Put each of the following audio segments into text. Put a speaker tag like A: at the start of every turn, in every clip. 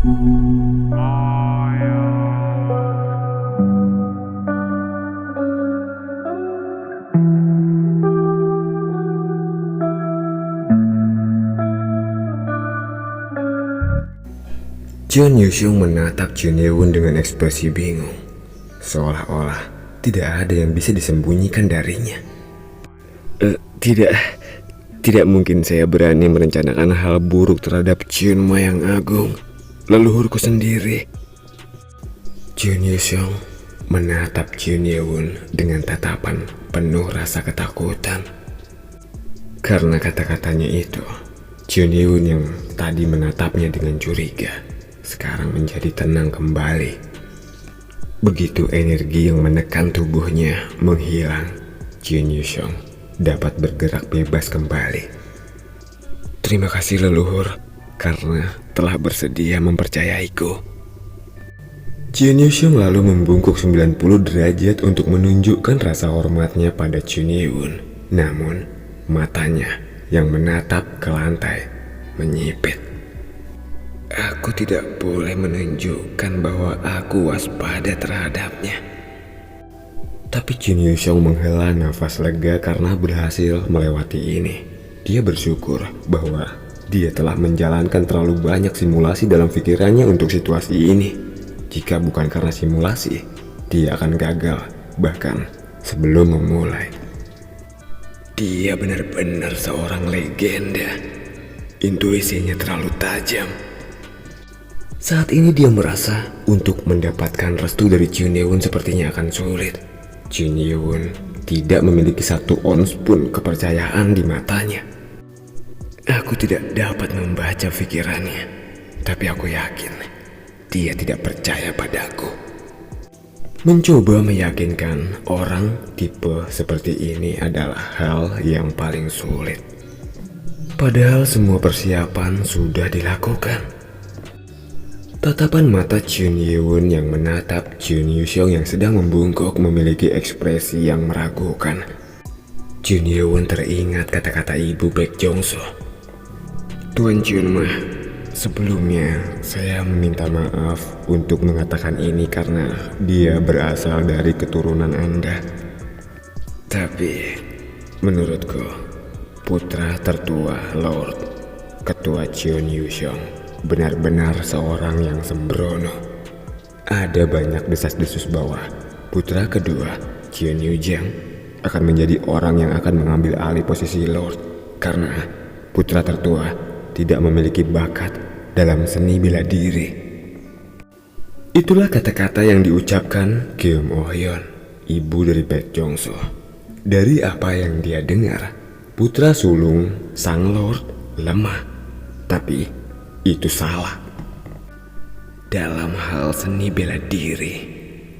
A: Jeon Yuseong menatap Jun Ye-won dengan ekspresi bingung, seolah-olah tidak ada yang bisa disembunyikan darinya. Tidak mungkin saya berani merencanakan hal buruk terhadap Junma yang agung, leluhurku sendiri. Jeon Yuseong menatap Jun Ye-won dengan tatapan penuh rasa ketakutan. Karena kata-katanya itu, Jun Ye-won yang tadi menatapnya dengan curiga sekarang menjadi tenang kembali. Begitu energi yang menekan tubuhnya menghilang, Jeon Yuseong dapat bergerak bebas kembali. Terima kasih leluhur karena telah bersedia mempercayaiku. Jeon Yuseong lalu membungkuk 90 derajat untuk menunjukkan rasa hormatnya pada Jun Ye-won. Namun matanya yang menatap ke lantai menyipit. Aku tidak boleh menunjukkan bahwa aku waspada terhadapnya. Tapi Jeon Yuseong menghela nafas lega karena berhasil melewati ini. Dia bersyukur bahwa dia telah menjalankan terlalu banyak simulasi dalam pikirannya untuk situasi ini. Jika bukan karena simulasi, dia akan gagal bahkan sebelum memulai. Dia benar-benar seorang legenda. Intuisinya terlalu tajam. Saat ini dia merasa untuk mendapatkan restu dari Jun Ye-won sepertinya akan sulit. Jun Ye-won tidak memiliki 1 ons pun kepercayaan di matanya. Aku tidak dapat membaca pikirannya, tapi aku yakin dia tidak percaya padaku. Mencoba meyakinkan orang tipe seperti ini adalah hal yang paling sulit. Padahal semua persiapan sudah dilakukan. Tatapan mata Jeon Ye-won yang menatap Jeon Yuseong yang sedang membungkuk memiliki ekspresi yang meragukan. Jeon Ye-won teringat kata-kata ibu Baek Jong-soo. Tuan Junma, sebelumnya saya meminta maaf untuk mengatakan ini karena dia berasal dari keturunan Anda. Tapi menurutku, putra tertua Lord Ketua Jeon Yuseong benar-benar seorang yang sembrono. Ada banyak desas-desus bahwa putra kedua Jeon Yujang akan menjadi orang yang akan mengambil alih posisi Lord karena putra tertua tidak memiliki bakat dalam seni bela diri. Itulah kata-kata yang diucapkan Geum Oh-yeon, ibu dari Baek Jong-soo. Dari apa yang dia dengar, putra sulung sang Lord lemah. Tapi itu salah. Dalam hal seni bela diri,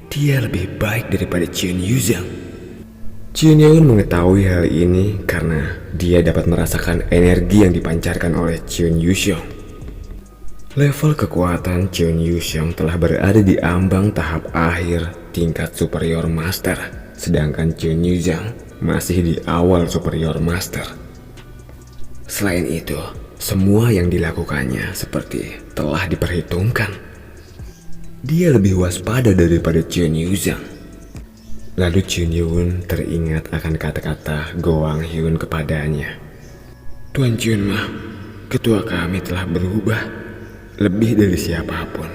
A: dia lebih baik daripada Jeon Yuzang. Jeon Ye-won mengetahui hal ini karena dia dapat merasakan energi yang dipancarkan oleh Jeon Yuseong. Level kekuatan Jeon Yuseong telah berada di ambang tahap akhir tingkat Superior Master, sedangkan Jeon Yuzang masih di awal Superior Master. Selain itu, semua yang dilakukannya seperti telah diperhitungkan. Dia lebih waspada daripada Jeon Yuzang. Lalu Jeon Ye-won teringat akan kata-kata Go Wang-hyun kepadanya. Tuan Junma, ketua kami telah berubah. Lebih dari siapapun,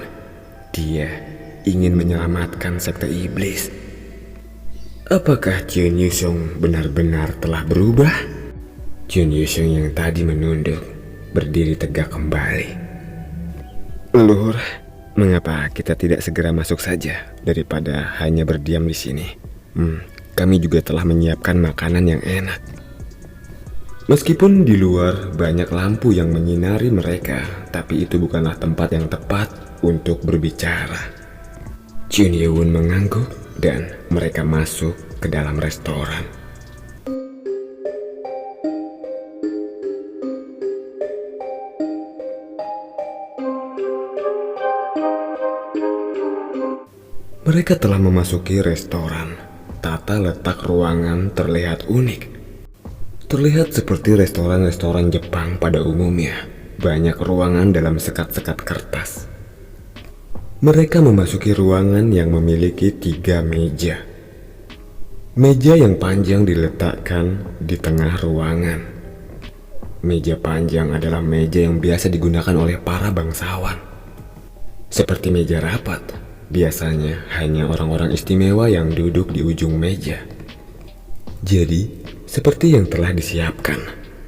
A: dia ingin menyelamatkan sekte iblis. Apakah Jeon Yuseong benar-benar telah berubah? Jeon Yuseong yang tadi menunduk berdiri tegak kembali. Leluhur, mengapa kita tidak segera masuk saja daripada hanya berdiam di sini? Kami juga telah menyiapkan makanan yang enak. Meskipun di luar banyak lampu yang menyinari mereka, tapi itu bukanlah tempat yang tepat untuk berbicara. Jeon Ye-won mengangguk dan mereka masuk ke dalam restoran. Mereka telah memasuki restoran. Tata letak ruangan terlihat unik. Terlihat seperti restoran-restoran Jepang pada umumnya. Banyak ruangan dalam sekat-sekat kertas. Mereka memasuki ruangan yang memiliki 3 meja. Meja yang panjang diletakkan di tengah ruangan. Meja panjang adalah meja yang biasa digunakan oleh para bangsawan. Seperti meja rapat, biasanya hanya orang-orang istimewa yang duduk di ujung meja. Jadi, seperti yang telah disiapkan,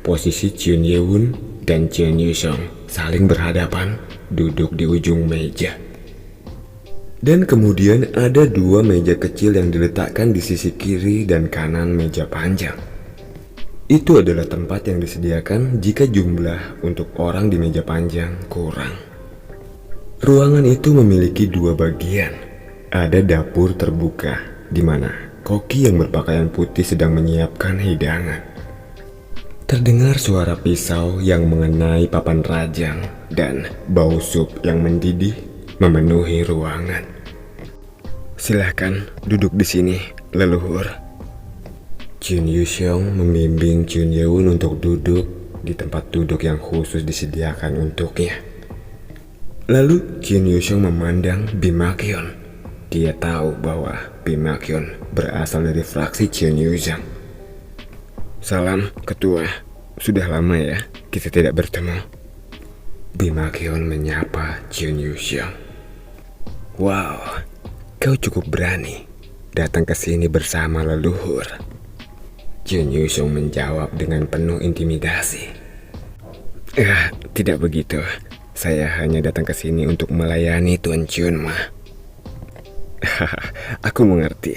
A: posisi Chun Ye-won dan Chun Yu-sung saling berhadapan duduk di ujung meja. Dan kemudian ada 2 meja kecil yang diletakkan di sisi kiri dan kanan meja panjang. Itu adalah tempat yang disediakan jika jumlah untuk orang di meja panjang kurang. Ruangan itu memiliki 2 bagian. Ada dapur terbuka, di mana koki yang berpakaian putih sedang menyiapkan hidangan. Terdengar suara pisau yang mengenai papan rajang dan bau sup yang mendidih memenuhi ruangan. Silahkan duduk di sini, leluhur. Chun Yu-sung membimbing Chun Ye-won untuk duduk di tempat duduk yang khusus disediakan untuknya. Lalu Chun Yu-sung memandang Bim Mak-yeon. Dia tahu bahwa Bim Mak-yeon berasal dari fraksi Chun Yu-sung. Salam, Ketua. Sudah lama ya kita tidak bertemu. Bim Mak-yeon menyapa Chun Yu-sung. Wow, kau cukup berani datang ke sini bersama leluhur. Chun Yu-sung menjawab dengan penuh intimidasi. Tidak begitu. Saya hanya datang ke sini untuk melayani Tuan Chun Ma. Aku mengerti,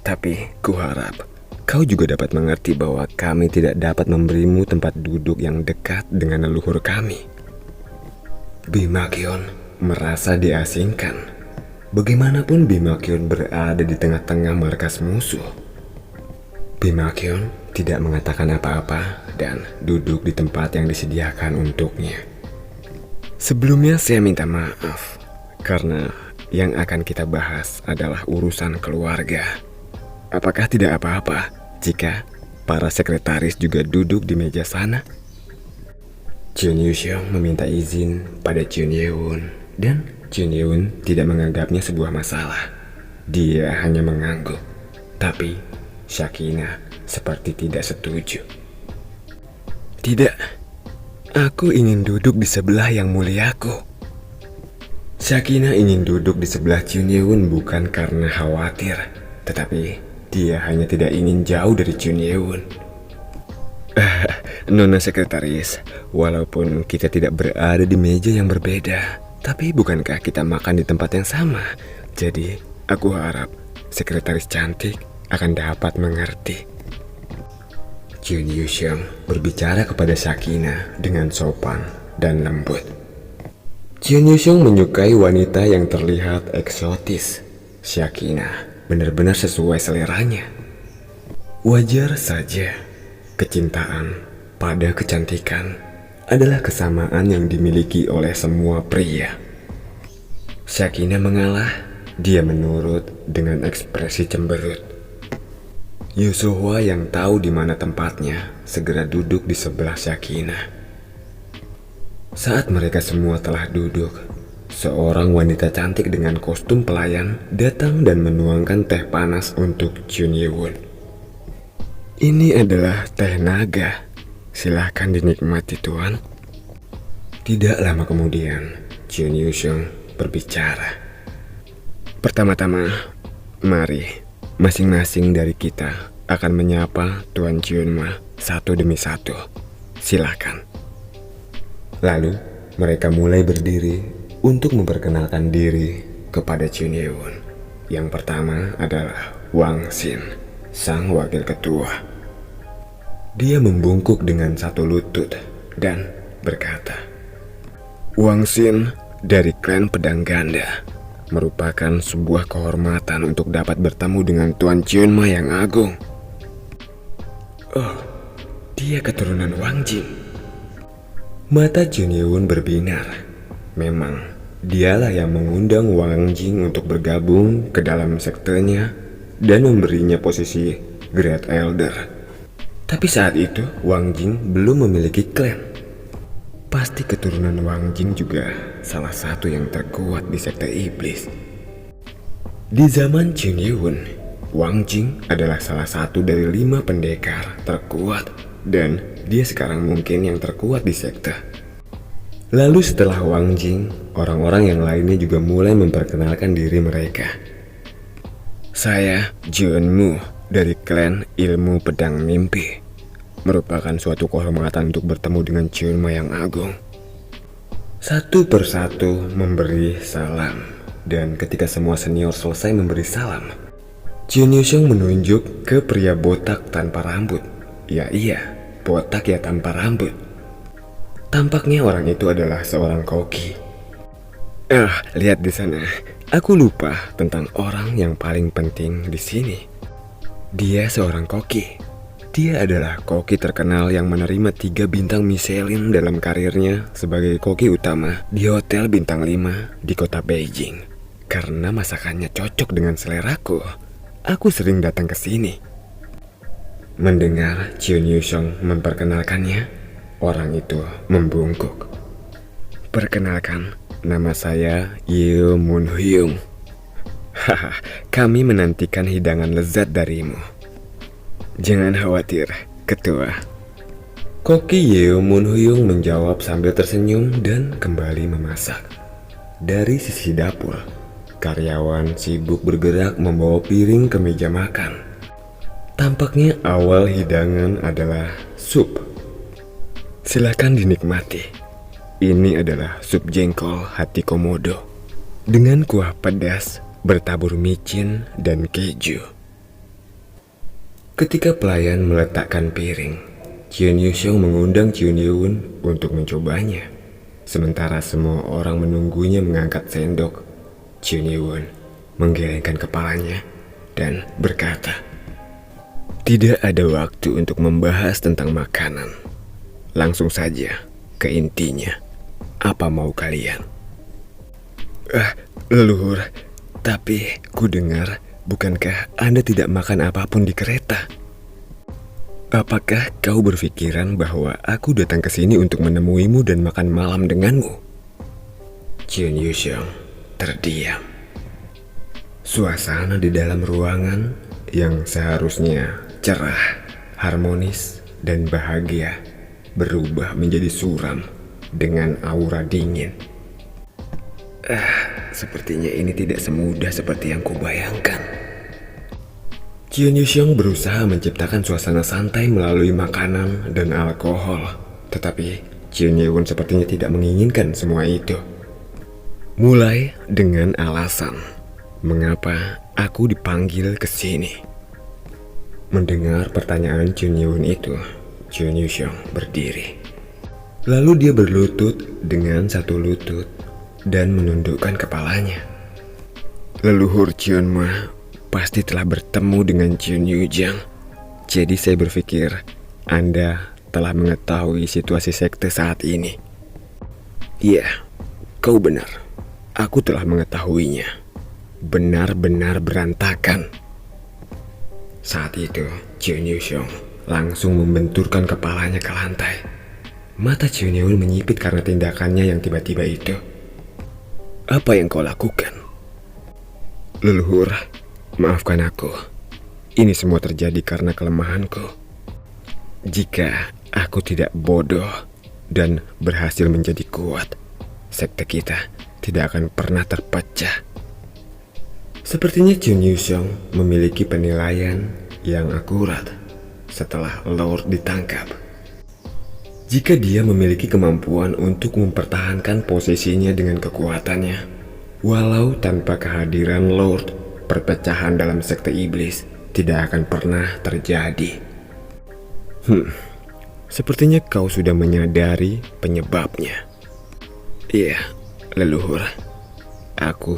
A: tapi kuharap kau juga dapat mengerti bahwa kami tidak dapat memberimu tempat duduk yang dekat dengan leluhur kami. Bim Mak-yeon merasa diasingkan. Bagaimanapun Bim Mak-yeon berada di tengah-tengah markas musuh. Bim Mak-yeon tidak mengatakan apa-apa dan duduk di tempat yang disediakan untuknya. Sebelumnya saya minta maaf karena yang akan kita bahas adalah urusan keluarga. Apakah tidak apa-apa jika para sekretaris juga duduk di meja sana? Chun Yu-sung meminta izin pada Chun Ye-won dan Chun Ye-won tidak menganggapnya sebuah masalah. Dia hanya mengangguk. Tapi Sakina seperti tidak setuju. Tidak, aku ingin duduk di sebelah yang muliaku. Sakina ingin duduk di sebelah Chun Ye-won bukan karena khawatir, tetapi dia hanya tidak ingin jauh dari Chun Ye-won. Nona Sekretaris, walaupun kita tidak berada di meja yang berbeda, tapi bukankah kita makan di tempat yang sama? Jadi, aku harap Sekretaris cantik akan dapat mengerti. Chun Yu-sung berbicara kepada Sakina dengan sopan dan lembut. Chun Yu-sung menyukai wanita yang terlihat eksotis. Sakina benar-benar sesuai seleranya. Wajar saja, kecintaan pada kecantikan adalah kesamaan yang dimiliki oleh semua pria. Sakina mengalah, dia menurut dengan ekspresi cemberut. Yusuhwa yang tahu di mana tempatnya segera duduk di sebelah Sakina. Saat mereka semua telah duduk, seorang wanita cantik dengan kostum pelayan datang dan menuangkan teh panas untuk Chun Ye-won. Ini adalah teh naga. Silahkan dinikmati, Tuan. Tidak lama kemudian, Chun Yu-sung berbicara. Pertama-tama, mari masing-masing dari kita akan menyapa Tuan Chun Ma satu demi satu. Silakan. Lalu mereka mulai berdiri untuk memperkenalkan diri kepada Chun Ye-won. Yang pertama adalah Wang Xin, sang wakil ketua. Dia membungkuk dengan satu lutut dan berkata, Wang Xin dari klan Pedang Ganda. Merupakan sebuah kehormatan untuk dapat bertemu dengan Tuan Chun Ma yang agung. Oh, dia keturunan Wang Jing. Mata Chun Ye-won berbinar. Memang, dialah yang mengundang Wang Jing untuk bergabung ke dalam sektenya dan memberinya posisi Great Elder. Tapi saat itu, Wang Jing belum memiliki klan. Pasti keturunan Wang Jing juga salah satu yang terkuat di sekte iblis. Di zaman Jin Yewon, Wang Jing adalah salah satu dari 5 pendekar terkuat dan dia sekarang mungkin yang terkuat di sekte. Lalu setelah Wang Jing, orang-orang yang lainnya juga mulai memperkenalkan diri mereka. Saya Jun Mu dari klan Ilmu Pedang Mimpi. Merupakan suatu kehormatan untuk bertemu dengan Chunma yang agung. Satu persatu memberi salam, dan ketika semua senior selesai memberi salam, Jun Yuxiong menunjuk ke pria botak tanpa rambut. Ya iya, botak ya tanpa rambut. Tampaknya orang itu adalah seorang koki. Lihat di sana. Aku lupa tentang orang yang paling penting di sini. Dia seorang koki. Dia adalah koki terkenal yang menerima 3 bintang Michelin dalam karirnya sebagai koki utama di Hotel Bintang 5 di kota Beijing. Karena masakannya cocok dengan seleraku, aku sering datang ke sini. Mendengar Jun Yuxiong memperkenalkannya, orang itu membungkuk. Perkenalkan, nama saya Yeo Moon Hyung. Kami menantikan hidangan lezat darimu. Jangan khawatir, ketua. Koki Yeo Moon Hyung menjawab sambil tersenyum dan kembali memasak. Dari sisi dapur, karyawan sibuk bergerak membawa piring ke meja makan. Tampaknya awal hidangan adalah sup. Silakan dinikmati. Ini adalah sup jengkol hati komodo dengan kuah pedas bertabur micin dan keju. Ketika pelayan meletakkan piring, Jun Yuxiong mengundang Jun Yewon untuk mencobanya. Sementara semua orang menunggunya mengangkat sendok, Jun Yewon menggelengkan kepalanya dan berkata, "Tidak ada waktu untuk membahas tentang makanan. Langsung saja ke intinya. Apa mau kalian?" Leluhur, tapi ku dengar bukankah Anda tidak makan apapun di kereta? Apakah kau berpikiran bahwa aku datang ke sini untuk menemuimu dan makan malam denganmu? Jun Yuxiong terdiam. Suasana di dalam ruangan yang seharusnya cerah, harmonis, dan bahagia berubah menjadi suram dengan aura dingin. Sepertinya ini tidak semudah seperti yang kubayangkan. Jun Yuxiong berusaha menciptakan suasana santai melalui makanan dan alkohol. Tetapi Jun Yewon sepertinya tidak menginginkan semua itu. Mulai dengan alasan, mengapa aku dipanggil ke sini? Mendengar pertanyaan Jun Yewon itu, Jun Yuxiong berdiri. Lalu dia berlutut dengan satu lutut dan menundukkan kepalanya. Leluhur Chunma pasti telah bertemu dengan Jun Yujiang. Jadi saya berpikir Anda telah mengetahui situasi sekte saat ini. Iya, kau benar. Aku telah mengetahuinya. Benar-benar berantakan. Saat itu, Jun Yuxiong langsung membenturkan kepalanya ke lantai. Mata Jun Yewon menyipit karena tindakannya yang tiba-tiba itu. Apa yang kau lakukan? Leluhur, maafkan aku. Ini semua terjadi karena kelemahanku. Jika aku tidak bodoh dan berhasil menjadi kuat, sekte kita tidak akan pernah terpecah. Sepertinya Jun Yuxiong memiliki penilaian yang akurat setelah Lord ditangkap. Jika dia memiliki kemampuan untuk mempertahankan posisinya dengan kekuatannya, walau tanpa kehadiran Lord, perpecahan dalam sekte iblis tidak akan pernah terjadi. Sepertinya kau sudah menyadari penyebabnya. Iya, leluhur. Aku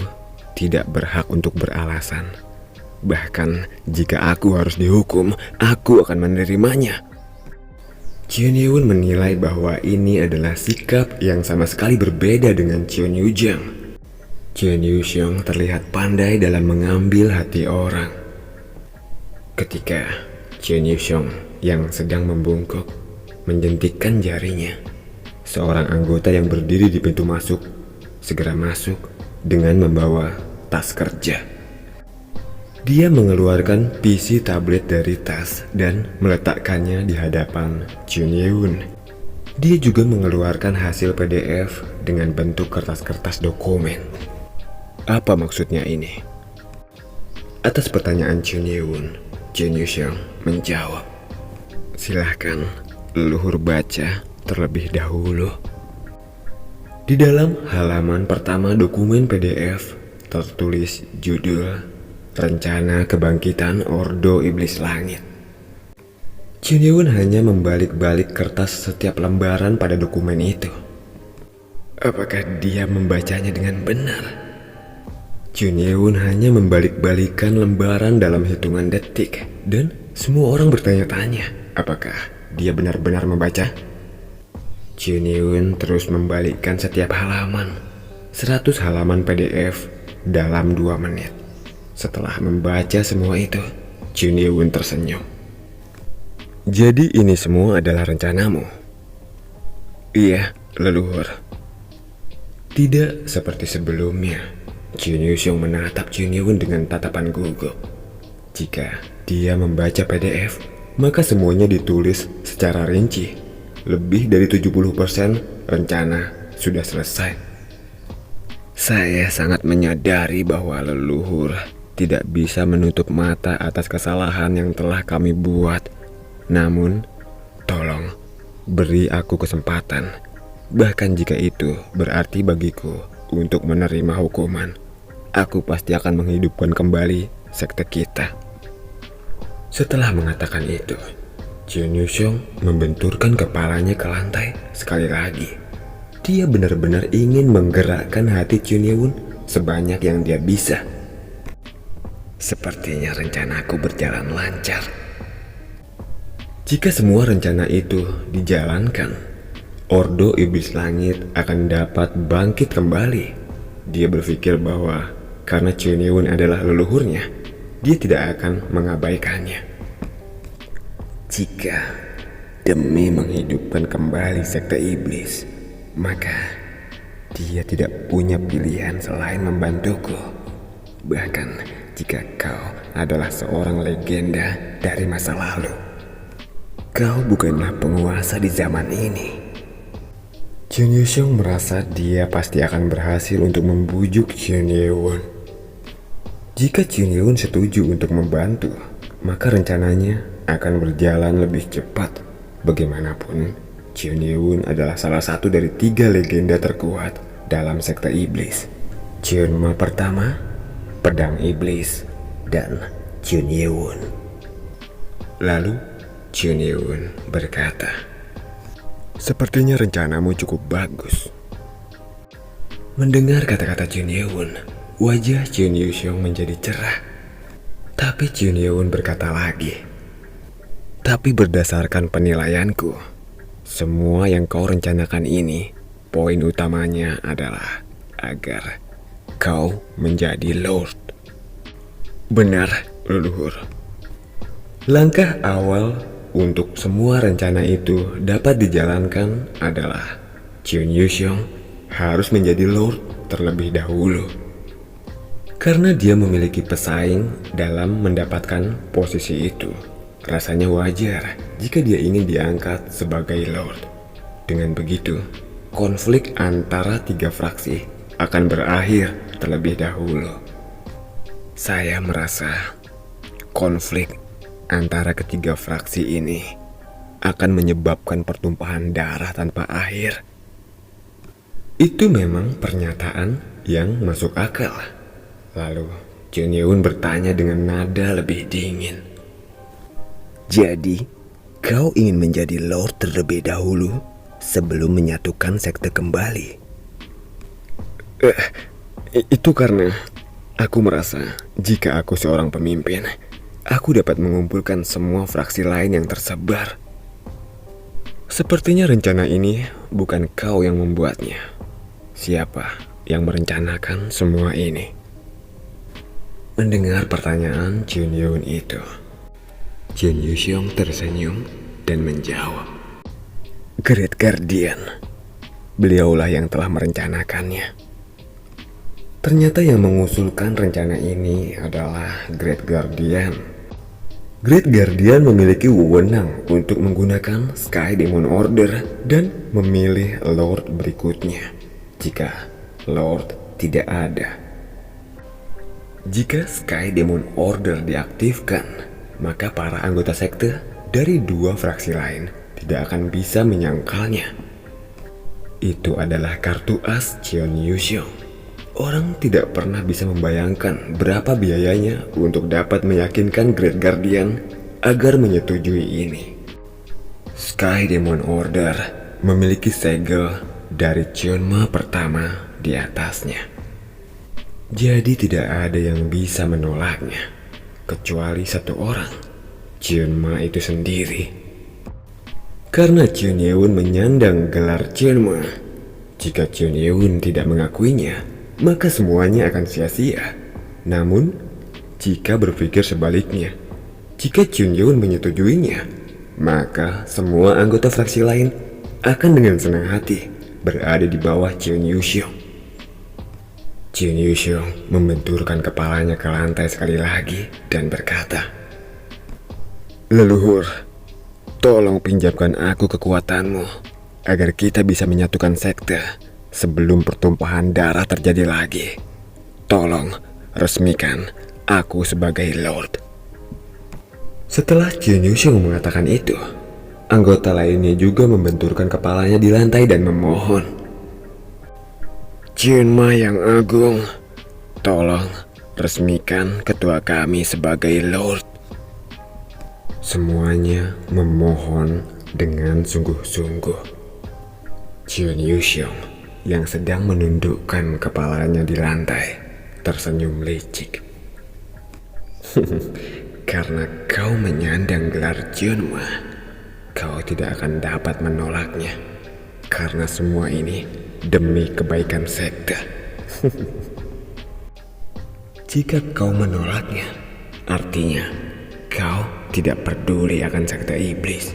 A: tidak berhak untuk beralasan. Bahkan jika aku harus dihukum, aku akan menerimanya. Jun Yewon menilai bahwa ini adalah sikap yang sama sekali berbeda dengan Jun Yujiang. Jun Yuxiong terlihat pandai dalam mengambil hati orang. Ketika Jun Yuxiong yang sedang membungkuk menjentikkan jarinya, seorang anggota yang berdiri di pintu masuk segera masuk dengan membawa tas kerja. Dia mengeluarkan PC tablet dari tas dan meletakkannya di hadapan Jun Ye-won. Dia juga mengeluarkan hasil PDF dengan bentuk kertas-kertas dokumen. Apa maksudnya ini? Atas pertanyaan Jun Ye-won, Jun Yuseong menjawab, "Silahkan leluhur baca terlebih dahulu." Di dalam halaman pertama dokumen PDF tertulis judul Rencana Kebangkitan Ordo Iblis Langit. Jun Ye-won hanya membalik-balik kertas setiap lembaran pada dokumen itu. Apakah dia membacanya dengan benar? Jun Ye-won hanya membalik-balikan lembaran dalam hitungan detik, dan semua orang bertanya-tanya apakah dia benar-benar membaca. Jun Ye-won terus membalikkan setiap halaman, 100 halaman PDF dalam 2 menit. Setelah membaca semua itu, Jun Ye-won tersenyum. "Jadi ini semua adalah rencanamu?" "Iya, leluhur." Tidak seperti sebelumnya, Jun Yuseong menatap Jun Ye-won dengan tatapan gugup. Jika dia membaca PDF, maka semuanya ditulis secara rinci. Lebih dari 70% rencana sudah selesai. "Saya sangat menyadari bahwa leluhur tidak bisa menutup mata atas kesalahan yang telah kami buat. Namun, tolong beri aku kesempatan. Bahkan jika itu berarti bagiku untuk menerima hukuman, aku pasti akan menghidupkan kembali sekte kita." Setelah mengatakan itu, Jun Yuseong membenturkan kepalanya ke lantai sekali lagi. Dia benar-benar ingin menggerakkan hati Jun Ye-won sebanyak yang dia bisa. "Sepertinya rencanaku berjalan lancar." Jika semua rencana itu dijalankan, Ordo Iblis Langit akan dapat bangkit kembali. Dia berpikir bahwa karena Jun Ye-won adalah leluhurnya, dia tidak akan mengabaikannya. Jika demi menghidupkan kembali sekte iblis, maka dia tidak punya pilihan selain membantuku. Bahkan jika kau adalah seorang legenda dari masa lalu, kau bukanlah penguasa di zaman ini. Jun Yuseong merasa dia pasti akan berhasil untuk membujuk Jun Ye-won. Jika Jun Ye-won setuju untuk membantu, maka rencananya akan berjalan lebih cepat. Bagaimanapun, Jun Ye-won adalah salah satu dari 3 legenda terkuat dalam sekte iblis. Junma pertama, Pedang Iblis, dan Jun Ye-won. Lalu Jun Ye-won berkata, "Sepertinya rencanamu cukup bagus." Mendengar kata-kata Jun Ye-won, wajah Jun Yuseong menjadi cerah. Tapi Jun Ye-won berkata lagi, "Tapi berdasarkan penilaianku, semua yang kau rencanakan ini, poin utamanya adalah agar kau menjadi Lord." "Benar, leluhur." Langkah awal untuk semua rencana itu dapat dijalankan adalah Jun Yuseong harus menjadi Lord terlebih dahulu. Karena dia memiliki pesaing dalam mendapatkan posisi itu, rasanya wajar jika dia ingin diangkat sebagai Lord. Dengan begitu, konflik antara 3 fraksi akan berakhir terlebih dahulu. Saya merasa konflik antara ketiga fraksi ini akan menyebabkan pertumpahan darah tanpa akhir. Itu memang pernyataan yang masuk akal. Lalu Jun Ye-won bertanya dengan nada lebih dingin, "Jadi, kau ingin menjadi Lord terlebih dahulu sebelum menyatukan sekte kembali?" Itu karena aku merasa jika aku seorang pemimpin, aku dapat mengumpulkan semua fraksi lain yang tersebar. Sepertinya rencana ini bukan kau yang membuatnya. Siapa yang merencanakan semua ini? Mendengar pertanyaan Jun Ye-won itu, Jun Yuseong tersenyum dan menjawab, "Great Guardian, beliaulah yang telah merencanakannya. Ternyata yang mengusulkan rencana ini adalah Great Guardian. Great Guardian memiliki wewenang untuk menggunakan Sky Demon Order dan memilih Lord berikutnya jika Lord tidak ada. Jika Sky Demon Order diaktifkan, maka para anggota sekte dari dua fraksi lain tidak akan bisa menyangkalnya. Itu adalah kartu as Cheon Yuseong. Orang tidak pernah bisa membayangkan berapa biayanya untuk dapat meyakinkan Great Guardian agar menyetujui ini. Sky Demon Order memiliki segel dari Chunma pertama di atasnya. Jadi tidak ada yang bisa menolaknya, kecuali satu orang, Chunma itu sendiri. Karena Chun Ye-won menyandang gelar Chunma, jika Chun Ye-won tidak mengakuinya, maka semuanya akan sia-sia. Namun, jika berpikir sebaliknya, jika Chun Ye-won menyetujuinya, maka semua anggota fraksi lain akan dengan senang hati berada di bawah Chun Yuseong. Chun Yuseong membenturkan kepalanya ke lantai sekali lagi dan berkata, "Leluhur, tolong pinjamkan aku kekuatanmu agar kita bisa menyatukan sekte sebelum pertumpahan darah terjadi lagi. Tolong resmikan aku sebagai Lord." Setelah Chun Yuseong mengatakan itu, anggota lainnya juga membenturkan kepalanya di lantai dan memohon, "Chunma yang agung, tolong resmikan ketua kami sebagai Lord." Semuanya memohon dengan sungguh-sungguh. Chun Yuseong yang sedang menundukkan kepalanya di lantai tersenyum licik. "Karena kau menyandang gelar Chunma, kau tidak akan dapat menolaknya. Karena semua ini demi kebaikan sekte." Jika kau menolaknya, artinya kau tidak peduli akan sekte iblis.